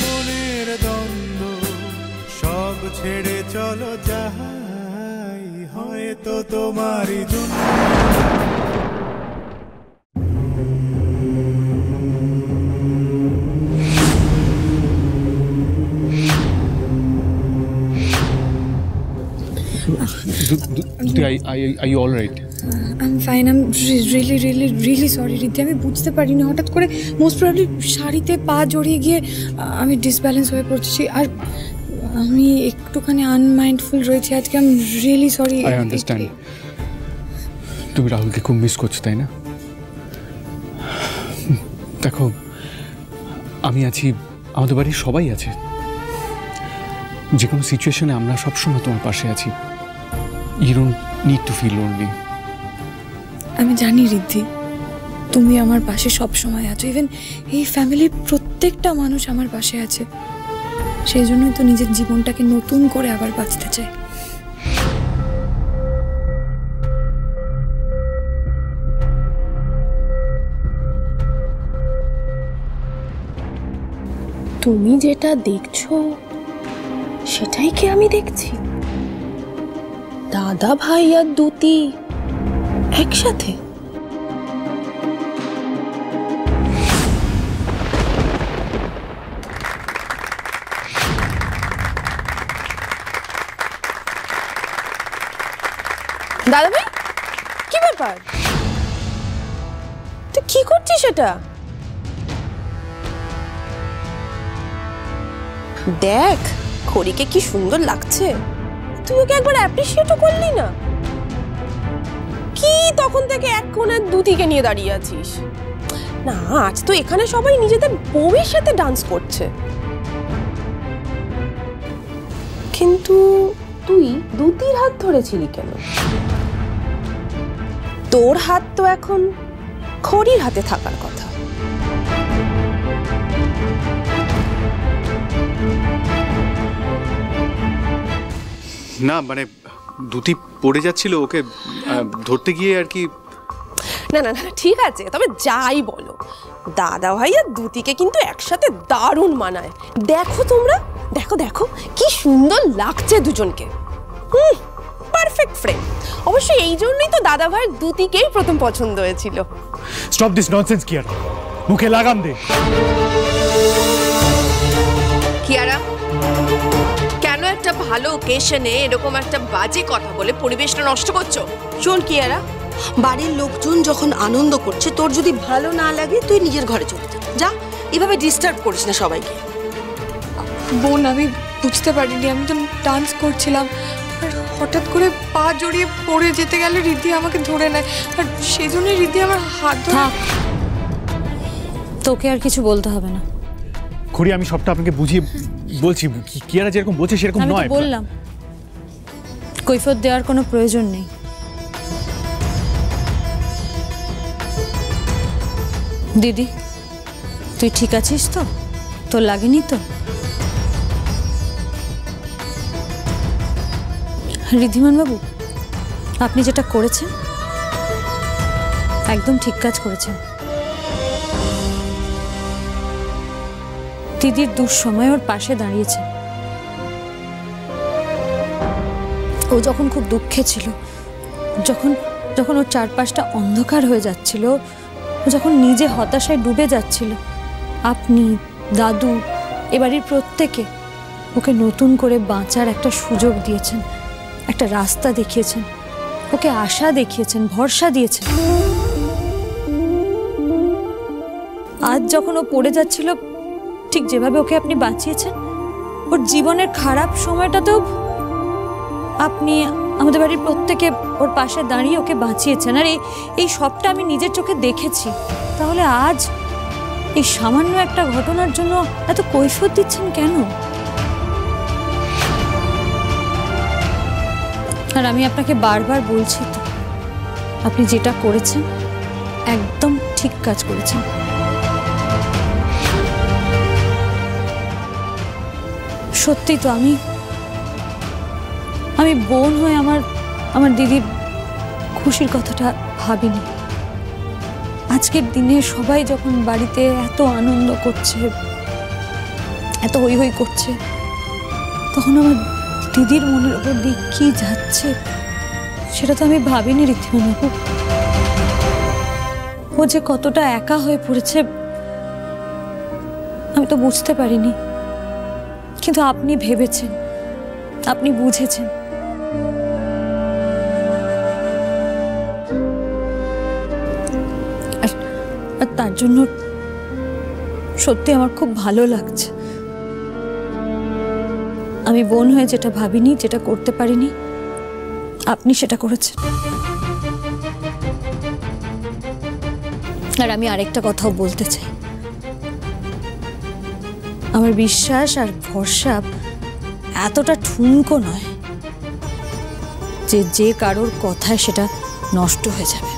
মনের দ্বন্দ্ব সব ছেড়ে চলো যাই, হয়তো তোমারই জন্য। Are you all right? I'm fine. I'm really sorry, Riddhi. আমি বুঝতে পারিনি, হঠাৎ করে মোস্ট প্রবাবলি শাড়িতে পা জড়িয়ে গিয়ে আমি ডিসব্যালেন্স হয়ে পড়ছি। আর আমি একটুখানি আনমাইন্ডফুল রয়েছি আজকে। I am really sorry. I understand. তুমি রাহুলকে খুব মিস করছো, তাই না? দেখো, আমি আছি, আমাদের বাড়ির সবাই আছে। যে কোনো সিচুয়েশনে আমরা সবসময় তোমার পাশে আছি। You don't need to feel lonely. আমি জানি রিদ্ধি, তুমি আমার পাশে সব সময় আছো। ইভেন এই ফ্যামিলির প্রত্যেকটা মানুষ আমার পাশে আছে। সেই জন্যই তো নিজের জীবনটাকে নতুন করে আবার বাঁচতে চাই। তুমি যেটা দেখছো সেটাই কি আমি দেখছি? দাদা ভাই আর দুতি একসাথে? দাদা ভাই, কি ব্যাপার? তুই কি করছিস এটা? দেখ খড়িকে কি সুন্দর লাগছে। তুই ওকে একবার অ্যাপ্রিশিয়েটও করলি না? কি তখন থেকে এক কোণে দুতিকে নিয়ে দাঁড়িয়ে আছিস? না, আজ তো এখানে সবাই নিজেদের বউয়ের সাথে ডান্স করছে, কিন্তু তুই দুতির হাত ধরেছিলি কেন? তোর হাত তো এখন খড়ির হাতে থাকার কথা। না মানে দুতি পড়ে যাচ্ছিল, ওকে ধরতে গিয়ে আর কি। না না না, ঠিক আছে, তবে যাই বলো দাদা ভাই আর দুতিকে কিন্তু একসাথে দারুণ মানায়। দেখো তোমরা, দেখো দেখো কি সুন্দর লাগছে দুজনকে। Perfect friend. অবশ্যই এই জন্যই তো দাদা ভাইয়ের দুতিকেই প্রথম পছন্দ হয়েছিল। স্টপ দিস ননসেন্স কিয়ারা, মুখে লাগাম দে। কিয়ারা, কেন একটা ভালো ওকেশনে এরকম একটা বাজে কথা বলে পরিবেশটা নষ্ট করছো? শোন কিয়ারা, বাড়ির লোকজন যখন আনন্দ করছে, তোর যদি ভালো না লাগে তুই নিজের ঘরে চলে যা। এভাবে ডিস্টার্ব করিস না সবাইকে। বোন, আমি বুঝতে পারিনি, আমি তো ডান্স করছিলাম। আর হঠাৎ করে পা জড়িয়ে পড়ে যেতে গেলে রিদ্ধি আমাকে ধরে নেয়, আর সেই জন্যই রিদ্ধি আমার হাত ধরে। তোকে আর কিছু বলতে হবে না খড়ি, আমি সবটা আপনাকে বুঝিয়ে বলছি। কিয়ারা যেরকম বলছে সেরকম নয়। আমি বললাম, কৈফিয়ত দেওয়ার কোনো প্রয়োজন নেই। দিদি, তুই ঠিক আছিস তো? তোর লাগেনি তো? ঋদ্ধিমান বাবু, আপনি যেটা করেছেন একদম ঠিক কাজ করেছেন। দিদির দুঃসময় ওর পাশে দাঁড়িয়েছে। ও যখন খুব দুঃখে ছিল, যখন যখন ওর চারপাশটা অন্ধকার হয়ে যাচ্ছিল, ও যখন নিজে হতাশায় ডুবে যাচ্ছিল, আপনি, দাদু, এবাড়ির প্রত্যেকে ওকে নতুন করে বাঁচার একটা সুযোগ দিয়েছেন, একটা রাস্তা দেখিয়েছেন, ওকে আশা দেখিয়েছেন, ভরসা দিয়েছেন। আজ যখন ও পড়ে যাচ্ছিল, ঠিক যেভাবে ওকে আপনি বাঁচিয়েছেন, ওর জীবনের খারাপ সময়টাতেও আপনি আমাদের বাড়ির প্রত্যেকে ওর পাশে দাঁড়িয়ে ওকে বাঁচিয়েছেন। আর এই সবটা আমি নিজের চোখে দেখেছি। তাহলে আজ এই সামান্য একটা ঘটনার জন্য এত কৈফিয়ত দিচ্ছেন কেন? আর আমি আপনাকে বারবার বলছি তো, আপনি যেটা করেছেন একদম ঠিক কাজ করেছেন। সত্যি তো আমি বোন হয়ে আমার দিদির খুশির কথাটা ভাবিনি। আজকের দিনে সবাই যখন বাড়িতে এত আনন্দ করছে, এত হই হই করছে, তখন আমার দিদির মনের ওপর দিয়ে কি যাচ্ছে সেটা তো আমি ভাবিনি ঋদ্ধিমাবাবু। ও যে কতটা একা হয়ে পড়েছে আমি তো বুঝতে পারিনি, কিন্তু আপনি ভেবেছেন, আপনি বুঝেছেন। আর তার জন্য সত্যি আমার খুব ভালো লাগছে। আমি বোন হয়ে যেটা ভাবিনি, যেটা করতে পারিনি, আপনি সেটা করেছেন। আর আমি আরেকটা কথাও বলতে চাই, আমার বিশ্বাস আর ভরসা এতটা ঠুনকো নয় যে যে কারোর কথায় সেটা নষ্ট হয়ে যাবে।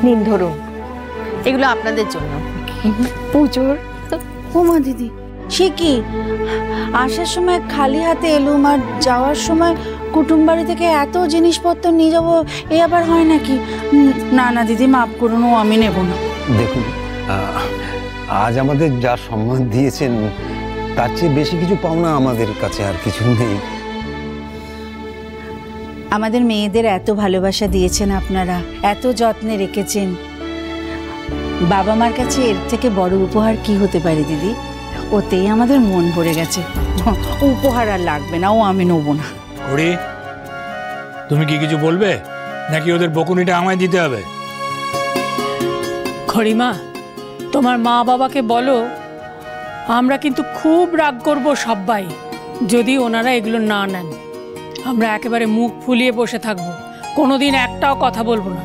নিন ধরুন, এগুলো আপনাদের জন্য পুজোর। ও মা দিদি, সে কি আসার সময় খালি হাতে এলুম আর যাওয়ার সময় কুটুম বাড়ি থেকে এত জিনিসপত্র নিয়ে যাবো, এ আবার হয় নাকি? না না দিদি, মাফ করুন, ও আমি নেব না। দেখুন, আজ আমাদের যা সম্মান দিয়েছেন তার চেয়ে বেশি কিছু পাওনা আমাদের কাছে আর কিছু নেই। আমাদের মেয়েদের এত ভালোবাসা দিয়েছেন আপনারা, এত যত্নে রেখেছেন, বাবা মার কাছে এর থেকে বড় উপহার কি হতে পারে দিদি? ওতেই আমাদের মন ভরে গেছে, উপহার আর লাগবে না, ও আমি নেবো না। ওরে, তুমি কি কিছু বলবে নাকি ওদের বকুনিটা আমায় দিতে হবে? খড়িমা, তোমার মা বাবাকে বলো আমরা কিন্তু খুব রাগ করব সবাই যদি ওনারা এগুলো না নেন। আমরা একেবারে মুখ ফুলিয়ে বসে থাকবো, কোনোদিন একটাও কথা বলবো না।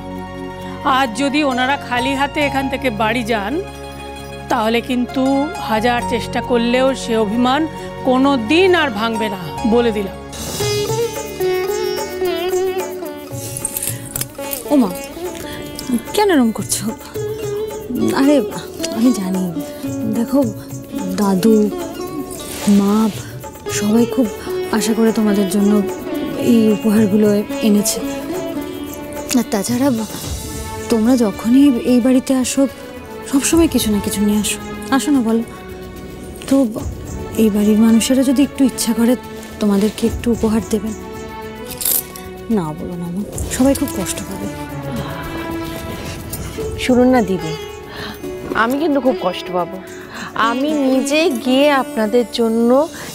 আজ যদি ওনারা খালি হাতে এখান থেকে বাড়ি যান তাহলে কিন্তু হাজার চেষ্টা করলেও সে অভিমান কোনো দিন আর ভাঙবে না, বলে দিলাম। ওমা, কেন এরকম করছো? আরে আমি জানি, দেখো দাদু মা সবাই খুব আশা করে তোমাদের জন্য এই উপহারগুলো এনেছে। আর তাছাড়া তোমরা যখনই এই বাড়িতে আসো সবসময় কিছু না কিছু নিয়ে আসো না বলো তো? এই বাড়ির মানুষেরা যদি একটু ইচ্ছা করে তোমাদেরকে একটু উপহার দেবেন না, বলো না মা, সবাই খুব কষ্ট পাবে। শুনুন না দিদি, আমি কিন্তু খুব কষ্ট পাবো। আমি নিজে গিয়ে আপনাদের জন্য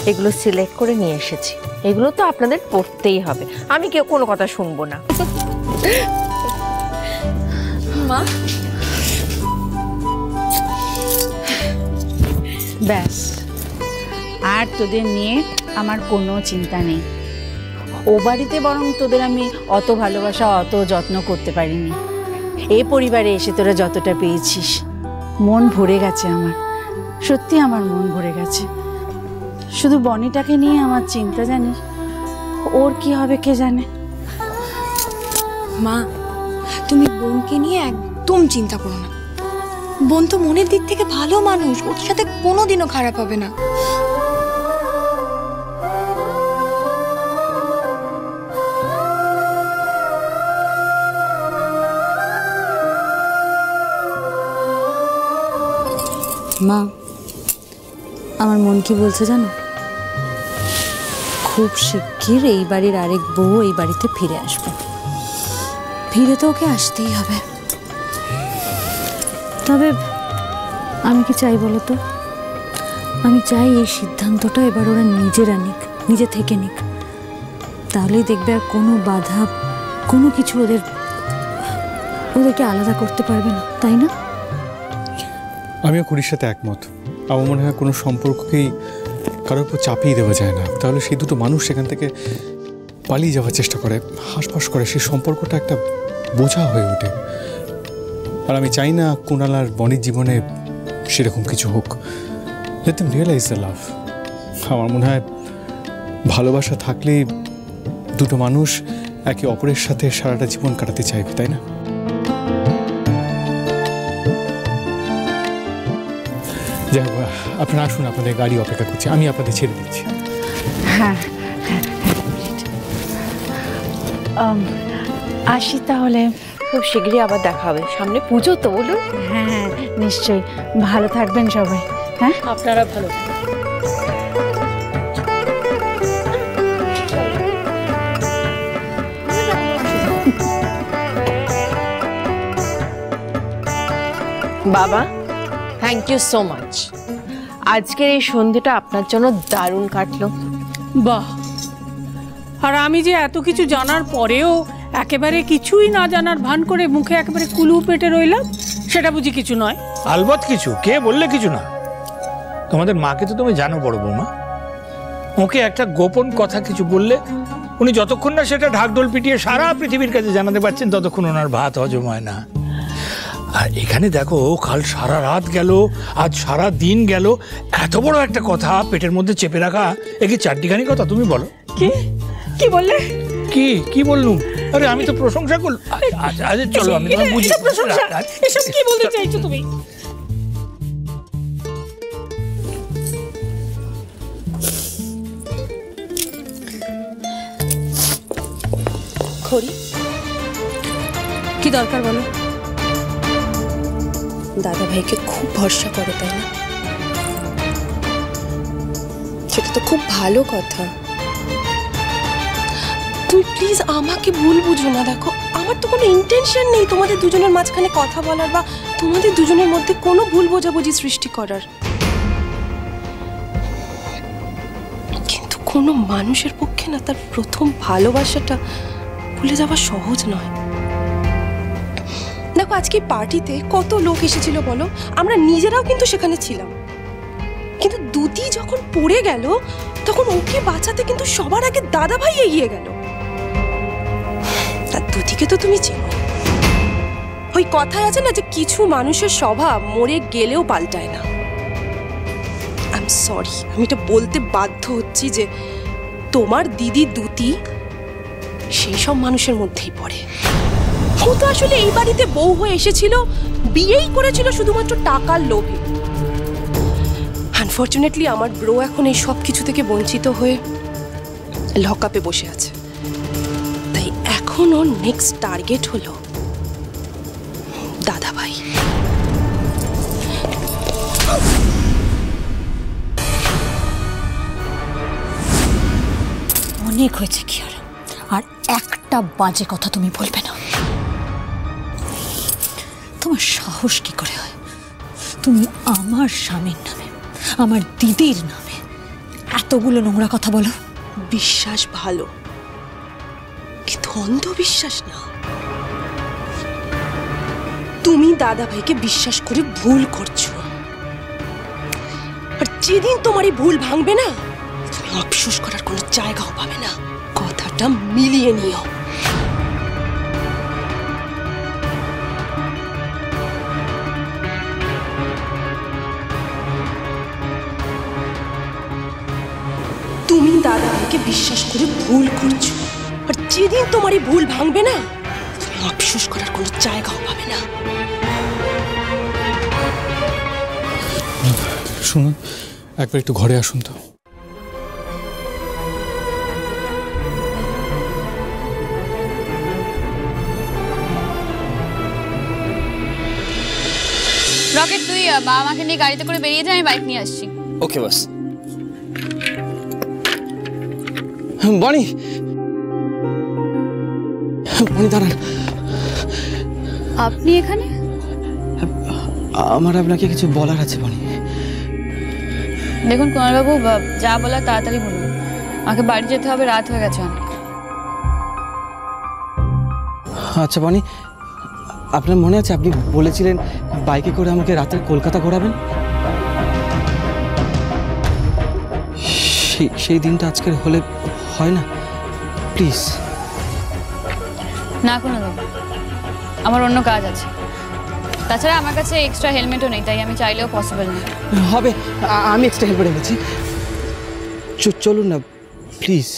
এগুলো সিলেক্ট করে নিয়ে এসেছি, এগুলো তো আপনাদের পড়তেই হবে, আমি কেউ কোনো কথা শুনবো না। মা, ব্যাস, আর তোদের নিয়ে আমার কোনো চিন্তা নেই। ও বাড়িতে বরং তোদের আমি অত ভালোবাসা, অত যত্ন করতে পারিনি। এ পরিবারে এসে তোরা যতটা পেয়েছিস, মন ভরে গেছে আমার, সত্যি আমার মন ভরে গেছে। শুধু বনিটাকে নিয়ে আমার চিন্তা, জানিস ওর কি হবে কে জানে। মা, তুমি বোনকে নিয়ে একদম চিন্তা করো না। বোন তো মনের দিক থেকে ভালো মানুষ, ওর সাথে কোনোদিনও খারাপ হবে না। মা, আমার মন কি বলছে জানো? খুব শিগগির এই বাড়ির আরেক বউ এই বাড়িতে ফিরে আসবে। ফিরে তো ওকে আসতেই হবে। তবে আমি কি চাই বলো তো? আমি চাই এই সিদ্ধান্তটা এবার ওরা নিজেরা নিক, নিজে থেকে নিক। তাহলেই দেখবে আর কোনো বাধা, কোনো কিছু ওদেরকে আলাদা করতে পারবে না, তাই না? আমিও খুড়ির সাথে একমত। আমার মনে হয় কোনো সম্পর্ককেই কারোর উপর চাপিয়ে দেওয়া যায় না, তাহলে সেই দুটো মানুষ সেখান থেকে পালিয়ে যাওয়ার চেষ্টা করে, হাসপাস করে, সেই সম্পর্কটা একটা বোঝা হয়ে ওঠে। আর আমি চাই না কুণাল আর বনির জীবনে সেরকম কিছু হোক। Let them realise the love. আমার মনে হয় ভালোবাসা থাকলেই দুটো মানুষ একে অপরের সাথে সারাটা জীবন কাটাতে চাইবে, তাই না? যাই হোক, আপনারা আসুন, আপনাদের গাড়ি অপেক্ষা করছে, আমি আপনাদের ছেড়ে দিচ্ছি। হ্যাঁ আসি তাহলে। খুব শীঘ্রই আবার দেখা হবে, সামনে পুজো তো বলুন। হ্যাঁ নিশ্চয়ই, ভালো থাকবেন সবাই। হ্যাঁ আপনারা ভালো। বাবা, থ্যাংক ইউ সো মাচ। আজকের এই সন্ধ্যেটা আপনার জন্য দারুণ কাটলো। বাহ, আর আমি যে এত কিছু জানার পরেও একেবারে কিছুই না জানার ভান করে মুখে একেবারে কুলু পেটে রইলাম, সেটা বুঝি কিছু নয়? আলবৎ কিছু, কে বললে কিছু না। তোমাদের মাকে তো তুমি জানো বড় বৌমা, ওকে একটা গোপন কথা কিছু বললে উনি যতক্ষণ না সেটা ঢাকঢোল পিটিয়ে সারা পৃথিবীর কাছে জানাতে পারছেন ততক্ষণ ওনার ভাত হজম হয় না। আর এখানে দেখো, কাল সারা রাত গেল, আজ সারা দিন গেল, এত বড় একটা কথা পেটের মধ্যে চেপে রাখা একে চারটিখানি কথা, তুমি বলো। কি কি বললে? কি বললুম? আরে আমি তো প্রশংসা করলাম। আচ্ছা চলো, আমি বুঝি। এসব কি বলতে চাইছো তুমি? খড়ি, কি দরকার বলো? দাদা ভাইকে খুব ভরসা করো, তাই না? সেটা তো খুব ভালো কথা। তুমি প্লিজ আমাকে ভুল বুঝো না। দেখো, আমার তো কোনো ইন্টেনশন নেই তোমাদের দুজনের মাঝখানে কথা বলার বা তোমাদের দুজনের মধ্যে কোনো ভুল বোঝাবুঝি সৃষ্টি করার। কিন্তু কোনো মানুষের পক্ষে না তার প্রথম ভালোবাসাটা ভুলে যাওয়া সহজ নয়। দেখো, আজকে পার্টিতে কত লোক এসেছিল বলো, আমরা নিজেরাও কিন্তু সেখানে ছিলাম। কিন্তু দুতি যখন পড়ে গেল তখন ওকে বাঁচাতে কিন্তু সবার আগে দাদা ভাই এগিয়ে গেল। আর দুতিকে তো তুমি চেনো, ওই কথায় আছে না যে কিছু মানুষের স্বভাব মরে গেলেও পাল্টায় না। আই এম সরি, আমি এটা বলতে বাধ্য হচ্ছি যে তোমার দিদি দুতি সেই সব মানুষের মধ্যেই পড়ে। ও তো আসলে এই বাড়িতে বউ হয়ে এসেছিল, বিয়েই করেছিল শুধুমাত্র টাকার লোভে। আনফর্চুনেটলি আমার ব্রো এখন এই সব কিছু থেকে বঞ্চিত হয়ে লকআপে বসে আছে। তাই এখন ওর নেক্সট টার্গেট হলো দাদা ভাই। অনেক হয়েছে কিয়ারা, আর একটা বাজে কথা তুমি বলবে না। তোমার সাহস কি করে হয় তুমি আমার স্বামীর নামে, আমার দিদির নামে এতগুলো নোংরা কথা বলো? বিশ্বাস ভালো, কিন্তু অন্ধবিশ্বাস না। তুমি দাদা ভাইকে বিশ্বাস করে ভুল করছো, আর যেদিন তোমার এই ভুল ভাঙবে না, তুমি আফসোস করার কোনো জায়গাও পাবে না। কথাটা মিলিয়ে নিও। তুমি দাদা ভাইকে বিশ্বাস করে ভুল করছো, আর যেদিন তোমার এই ভুল ভাঙবে না, তুমি আফসোস করার কোনো জায়গাও পাবে না। শুনুন, একবার একটু ঘরে আসুন তো। রকেট, তুই বাবা মাকে নিয়ে গাড়িতে করে বেরিয়ে যায়, আমি বাইক নিয়ে আসছি। ওকে বস। বনি, বনি দাঁড়ান। আপনি এখানে? আমার আপনাকে কিছু বলার আছে বনি। দেখুন কুমারবাবু, যা বলার তাড়াতাড়ি বলুন, আমাকে বাড়ি যেতে হবে, রাত হয়ে গেছে অনেক। আচ্ছা বনি, আপনার মনে আছে আপনি বলেছিলেন বাইকে করে আমাকে রাতে কলকাতা ঘোরাবেন? সেই দিনটা আজকের হলে হয় না? প্লিজ। না কুমারবাবু, আমার অন্য কাজ আছে। তাছাড়া আমার কাছে এক্সট্রা হেলমেটও নেই, তাই আমি চাইলেও পসিবল না। হবে, আমি এক্সট্রা হেল্প রেখেছি। চলুন না প্লিজ।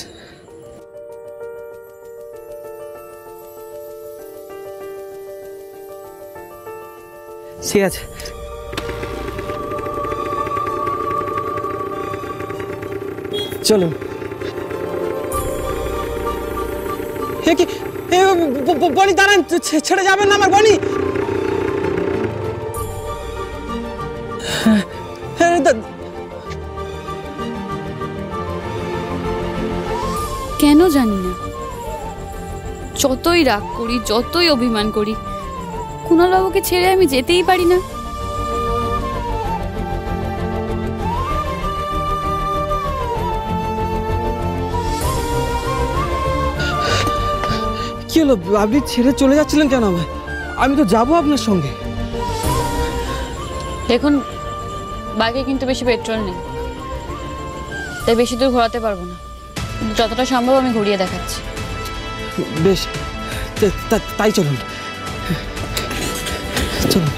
ঠিক আছে। চলুন। কি বনি, দাঁড়ান, ছেড়ে যাবেন না আমার বনি। কেন জানি না, যতই রাগ করি, যতই অভিমান করি, কুণালবাবুকে ছেড়ে আমি যেতেই পারি না। কি হলো, আপনি ছেড়ে চলে যাচ্ছিলেন কেন আমায়? আমি তো যাবো আপনার সঙ্গে। দেখুন, বাইকে কিন্তু বেশি পেট্রোল নেই, তাই বেশি দূর ঘোরাতে পারবো না, কিন্তু যতটা সম্ভব আমি ঘুরিয়ে দেখাচ্ছি। বেশ, তাই চলুন চলুন।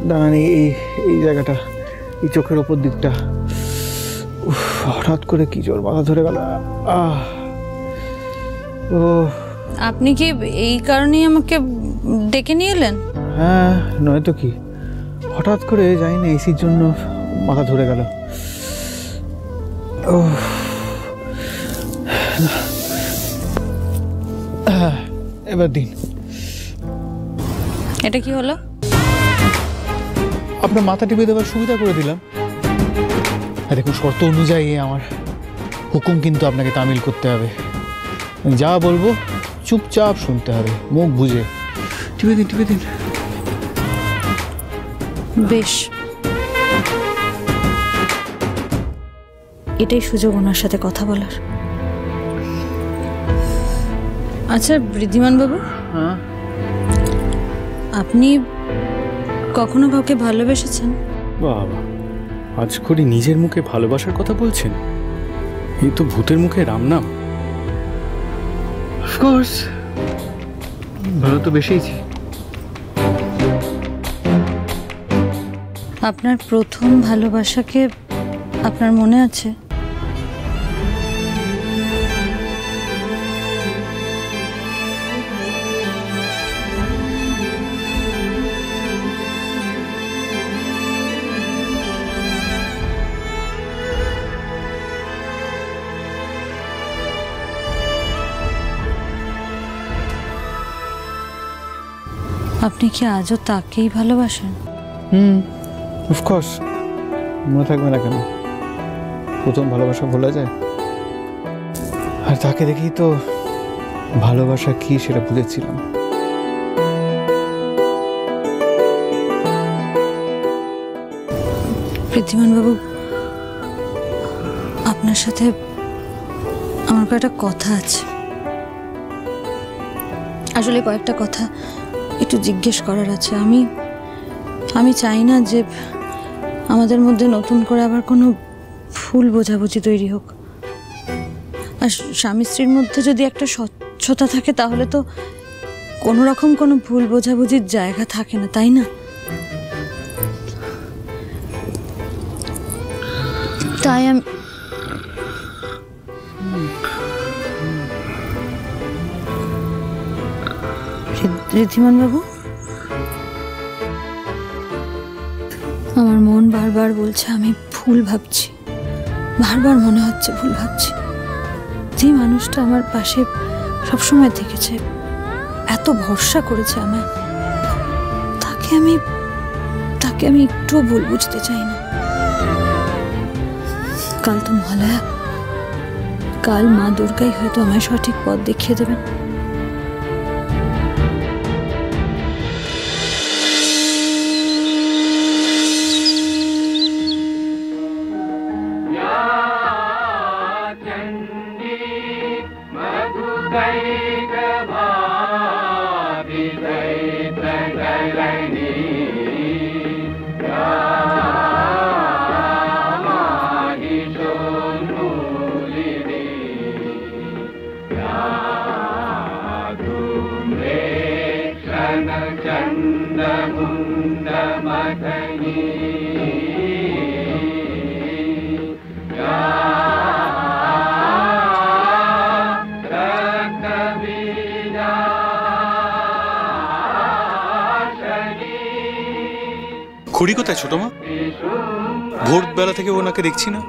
দাঁড়ান, এই জায়গাটা, এই চোখের ওপর দিকটা, হঠাৎ করে কি জোর মাথা ধরে গেল। আপনি কি এই কারণেই আমাকে ডেকে নিয়ে এলেন? হ্যাঁ, নয়তো কি, হঠাৎ করে যাই না, এসির জন্য মাথা ধরে গেল। এবার দিন। এটা কি হলো? আপনার মাথা টিপে দেওয়ার সুবিধা করে দিলাম। দেখুন, শর্ত অনুযায়ী আমার হুকুম কিন্তু আপনাকে তামিল করতে হবে। যা বলবো চুপচাপ শুনতে হবে, মুখ বুঝে। টিপে দিন, টিপে দিন। বেশ, এটাই সুযোগ ওনার সাথে কথা বলার। আচ্ছা ঋদ্ধিমান বাবু, আপনি কখনো কাউকে ভালোবেসেছেন? বাবা, আজ করে নিজের মুখে ভালোবাসার কথা বলছেন? এই তো ভূতের মুখে রাম নাম। অফকোর্স, ভালো তো বেশিছি। আপনার প্রথম ভালোবাসাকে আপনার মনে আছে? আপনি কি আজও তাকেই ভালোবাসেন? অফকোর্স, মনে থাকবে না কেন? প্রথম ভালোবাসা ভোলা যায়? আর তাকে দেখেই তো ভালোবাসা কি সেটা বুঝেছিলাম। ঋদ্ধিমান বাবু, আপনার সাথে আমার কয়েকটা কথা আছে। আসলে কয়েকটা কথা একটু জিজ্ঞেস করার আছে। আমি চাই না যে আমাদের মধ্যে নতুন করে আবার কোনো ভুল বোঝাবুঝি তৈরি হোক। আর স্বামী স্ত্রীর মধ্যে যদি একটা স্বচ্ছতা থাকে তাহলে তো কোনো রকম কোনো ভুল বোঝাবুঝির জায়গা থাকে না, তাই না? তাই আমি ঋদ্ধিমান বাবু, আমার মন বারবার বলছে আমি ভুল ভাবছি, বারবার মনে হচ্ছে ভুল ভাবছি। যে মানুষটা আমার পাশে সবসময় থেকেছে, এত ভরসা করেছে আমায়, তাকে আমি একটুও ভুল বুঝতে চাই না। কাল তো মহালয়া, কাল মা দুর্গাই হয়তো আমায় সঠিক পথ দেখিয়ে দেবেন। খুড়ি কোথায় ছোট মা? ভোরবেলা থেকে ওনাকে দেখছি না।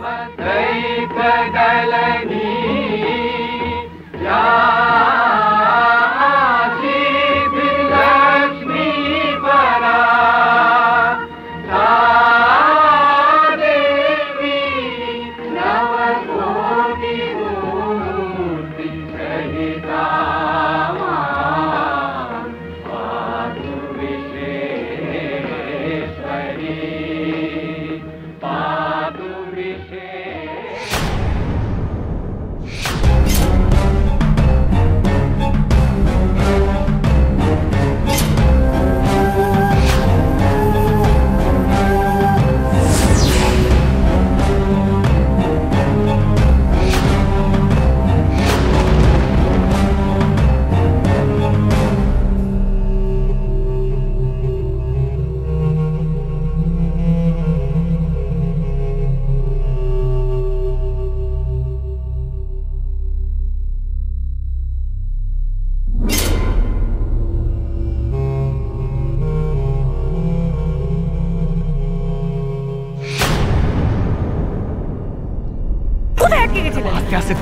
আস্তে আস্তে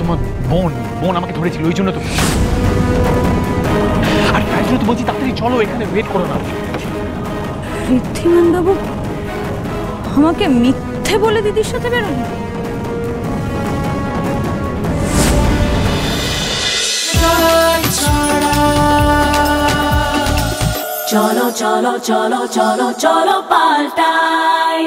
তোমার বোন আমাকে ধরেছিল, ওই জন্য তো। আর তাই জন্য তো বলছি তাড়াতাড়ি চলো, এখানে ওয়েট করো না। ঋদ্ধিমান বাবু আমাকে মিথ্যে বলে দিদির সাথে বেরোলেন? চলো চলো চলো চলো চলো পাল্টাই।